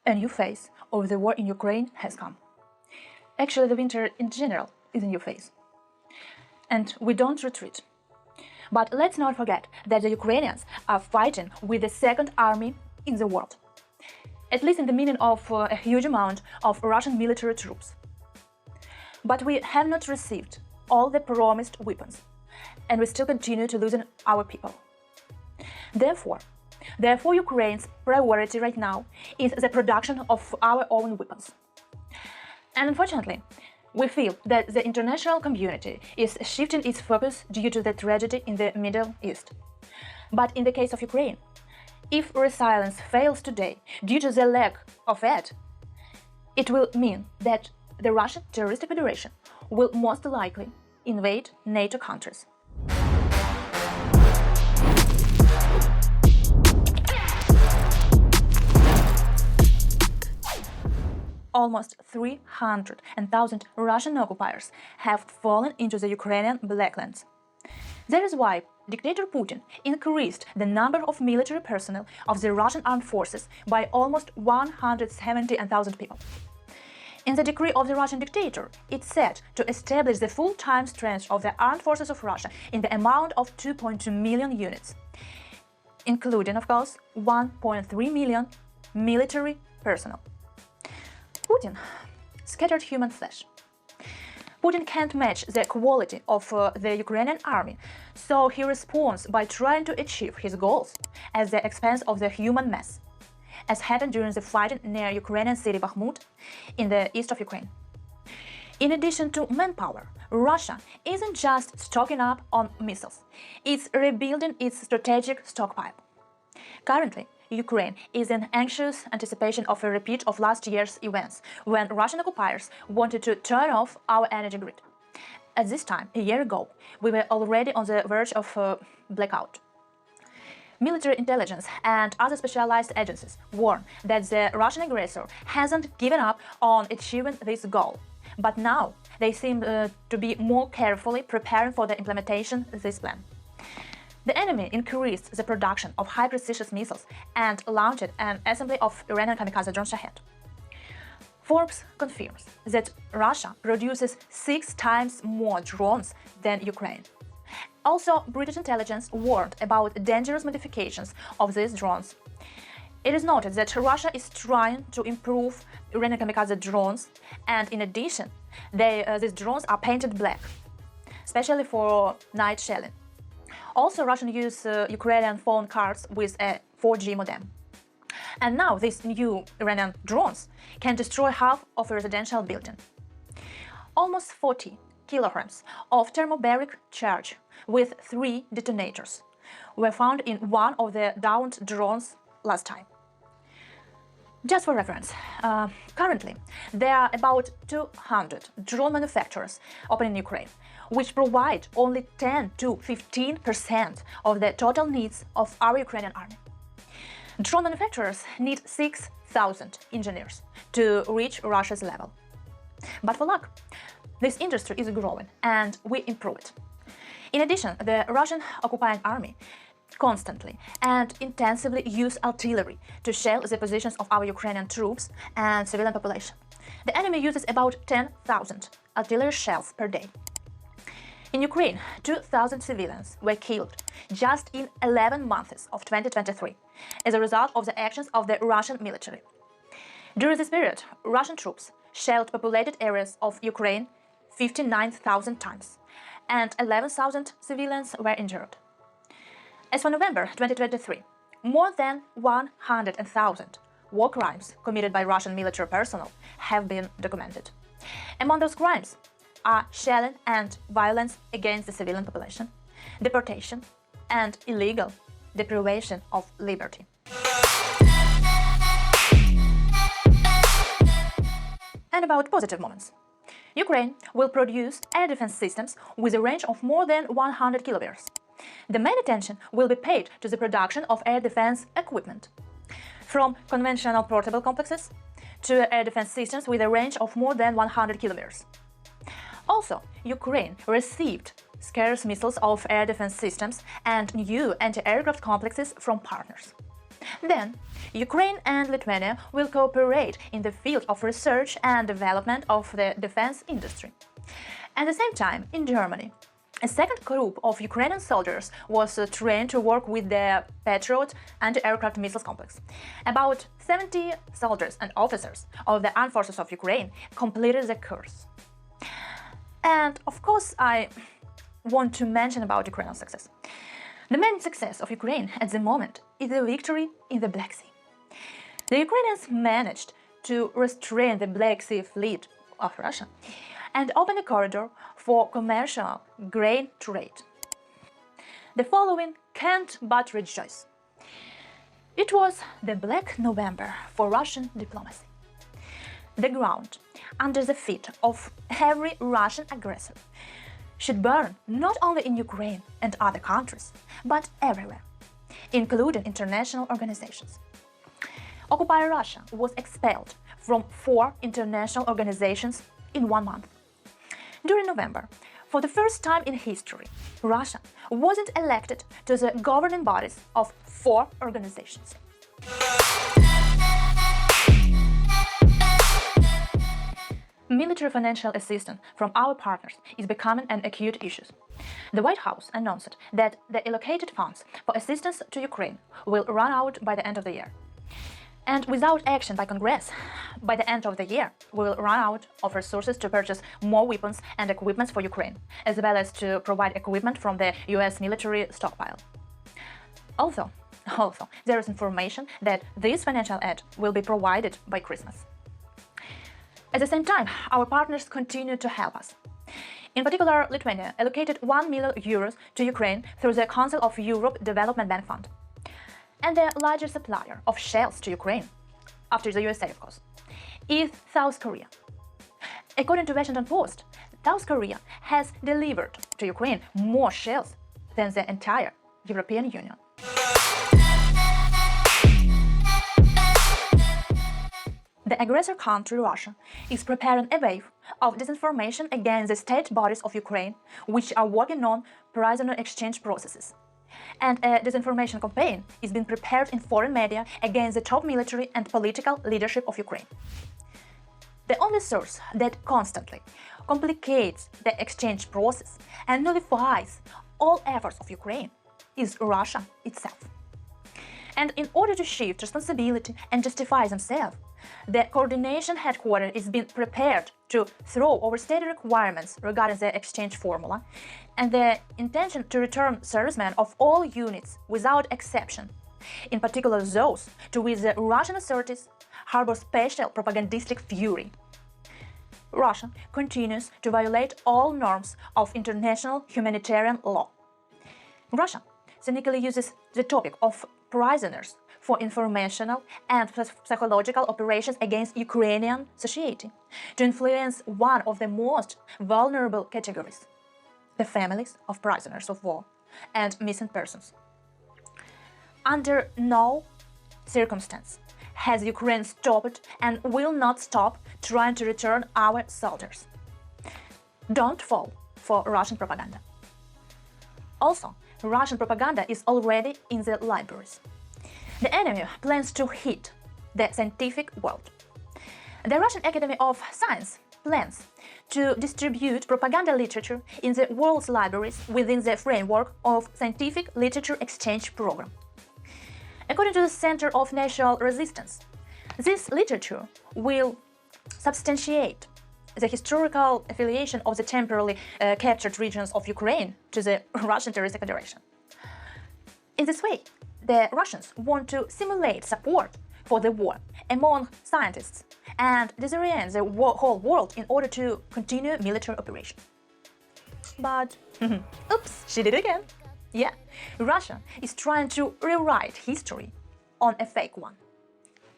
A new phase of the war in Ukraine has come. Actually, the winter in general is a new phase. And we don't retreat. But let's not forget that the Ukrainians are fighting with the second army in the world. At least in the meaning of a huge amount of Russian military troops. But we have not received all the promised weapons, and we still continue to lose our people. Therefore, Ukraine's priority right now is the production of our own weapons. And unfortunately, we feel that the international community is shifting its focus due to the tragedy in the Middle East. But in the case of Ukraine, if resilience fails today due to the lack of it, it will mean that the Russian Terrorist Federation will most likely invade NATO countries. Almost 300,000 Russian occupiers have fallen into the Ukrainian blacklands. That is why dictator Putin increased the number of military personnel of the Russian armed forces by almost 170,000 people. In the decree of the Russian dictator, it's set to establish the full-time strength of the armed forces of Russia in the amount of 2.2 million units, including, of course, 1.3 million military personnel. Putin scattered human flesh. Putin can't match the quality of the Ukrainian army, so he responds by trying to achieve his goals at the expense of the human mass, as happened during the fighting near Ukrainian city Bakhmut in the east of Ukraine. In addition to manpower, Russia isn't just stocking up on missiles, it's rebuilding its strategic stockpile. Currently, Ukraine is in anxious anticipation of a repeat of last year's events, when Russian occupiers wanted to turn off our energy grid. At this time, a year ago, we were already on the verge of a blackout. Military intelligence and other specialized agencies warn that the Russian aggressor hasn't given up on achieving this goal, but now they seem to be more carefully preparing for the implementation of this plan. The enemy increased the production of high-precision missiles and launched an assembly of Iranian kamikaze drone Shahed. Forbes confirms that Russia produces 6 times more drones than Ukraine. Also, British intelligence warned about dangerous modifications of these drones. It is noted that Russia is trying to improve Iranian kamikaze drones, and in addition, these drones are painted black, especially for night shelling. Also, Russians use Ukrainian phone cards with a 4G modem. And now these new Iranian drones can destroy half of a residential building. Almost 40 kilograms of thermobaric charge with 3 detonators were found in one of the downed drones last time. Just for reference, currently there are about 200 drone manufacturers open in Ukraine, which provide only 10 to 15% of the total needs of our Ukrainian army. Drone manufacturers need 6,000 engineers to reach Russia's level. But for luck, this industry is growing and we improve it. In addition, the Russian occupying army constantly and intensively use artillery to shell the positions of our Ukrainian troops and civilian population. The enemy uses about 10,000 artillery shells per day. In Ukraine, 2,000 civilians were killed just in 11 months of 2023 as a result of the actions of the Russian military. During this period, Russian troops shelled populated areas of Ukraine 59,000 times, and 11,000 civilians were injured. As for November 2023, more than 100,000 war crimes committed by Russian military personnel have been documented. Among those crimes are shelling and violence against the civilian population, deportation, and illegal deprivation of liberty. And about positive moments. Ukraine will produce air defense systems with a range of more than 100 kilometers. The main attention will be paid to the production of air defense equipment, from conventional portable complexes to air defense systems with a range of more than 100 kilometers. Also, Ukraine received scarce missiles of air defense systems and new anti-aircraft complexes from partners. Then, Ukraine and Lithuania will cooperate in the field of research and development of the defense industry. At the same time, in Germany, a second group of Ukrainian soldiers was trained to work with the Patriot anti-aircraft missiles complex. About 70 soldiers and officers of the armed forces of Ukraine completed the course. And of course, I want to mention about Ukrainian success. The main success of Ukraine at the moment is the victory in the Black Sea. The Ukrainians managed to restrain the Black Sea fleet of Russia and open a corridor for commercial grain trade. The following can't but rejoice. It was the Black November for Russian diplomacy. The ground under the feet of every Russian aggressor should burn not only in Ukraine and other countries, but everywhere, including international organizations. Occupier Russia was expelled from 4 international organizations in 1 month. During November, for the first time in history, Russia wasn't elected to the governing bodies of 4 organizations. Military financial assistance from our partners is becoming an acute issue. The White House announced that the allocated funds for assistance to Ukraine will run out by the end of the year. And without action by Congress, by the end of the year, we will run out of resources to purchase more weapons and equipment for Ukraine, as well as to provide equipment from the US military stockpile. Also, there is information that this financial aid will be provided by Christmas. At the same time, our partners continue to help us. In particular, Lithuania allocated 1 million euros to Ukraine through the Council of Europe Development Bank Fund. And the largest supplier of shells to Ukraine, after the USA of course, is South Korea. According to Washington Post, South Korea has delivered to Ukraine more shells than the entire European Union. The aggressor country, Russia, is preparing a wave of disinformation against the state bodies of Ukraine, which are working on prisoner exchange processes. And a disinformation campaign is being prepared in foreign media against the top military and political leadership of Ukraine. The only source that constantly complicates the exchange process and nullifies all efforts of Ukraine is Russia itself. And in order to shift responsibility and justify themselves, the coordination headquarters is being prepared to throw overstated requirements regarding the exchange formula and the intention to return servicemen of all units without exception, in particular those to which the Russian authorities harbor special propagandistic fury. Russia continues to violate all norms of international humanitarian law. Russia cynically uses the topic of prisoners for informational and psychological operations against Ukrainian society to influence one of the most vulnerable categories, the families of prisoners of war and missing persons. Under no circumstance has Ukraine stopped and will not stop trying to return our soldiers. Don't fall for Russian propaganda. Also, Russian propaganda is already in the libraries. The enemy plans to hit the scientific world. The Russian Academy of Science plans to distribute propaganda literature in the world's libraries within the framework of Scientific Literature Exchange Program. According to the Center of National Resistance, this literature will substantiate the historical affiliation of the temporarily captured regions of Ukraine to the Russian Terrorist Federation. In this way, the Russians want to simulate support for the war among scientists and disorient the whole world in order to continue military operations. But, oops, she did it again. Yeah, Russia is trying to rewrite history on a fake one.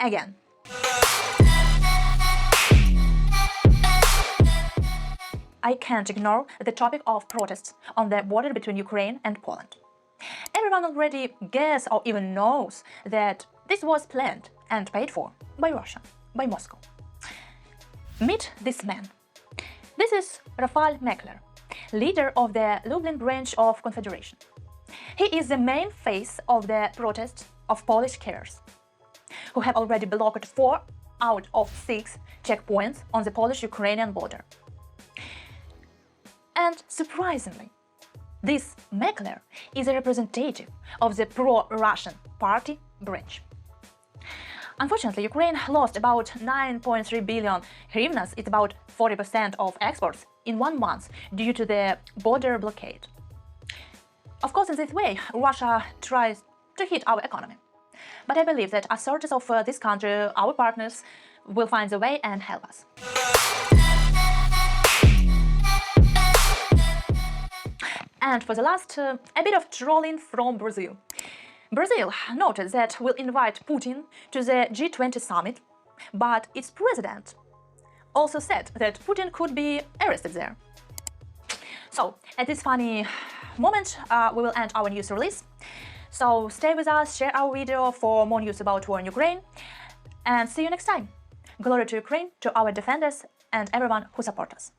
Again. I can't ignore the topic of protests on the border between Ukraine and Poland. Everyone already guesses or even knows that this was planned and paid for by Russia, by Moscow. Meet this man. This is Rafal Mekler, leader of the Lublin branch of Confederation. He is the main face of the protests of Polish carriers, who have already blocked 4 out of 6 checkpoints on the Polish-Ukrainian border. And surprisingly, this mackler is a representative of the pro-Russian party branch. Unfortunately, Ukraine lost about 9.3 billion hryvnias, it's about 40% of exports, in 1 month due to the border blockade. Of course, in this way, Russia tries to hit our economy. But I believe that authorities of this country, our partners, will find a way and help us. And for the last, a bit of trolling from Brazil. Brazil noted that will invite Putin to the G20 summit, but its president also said that Putin could be arrested there. So, at this funny moment, we will end our news release. So, stay with us, share our video for more news about war in Ukraine, and see you next time. Glory to Ukraine, to our defenders, and everyone who supports us.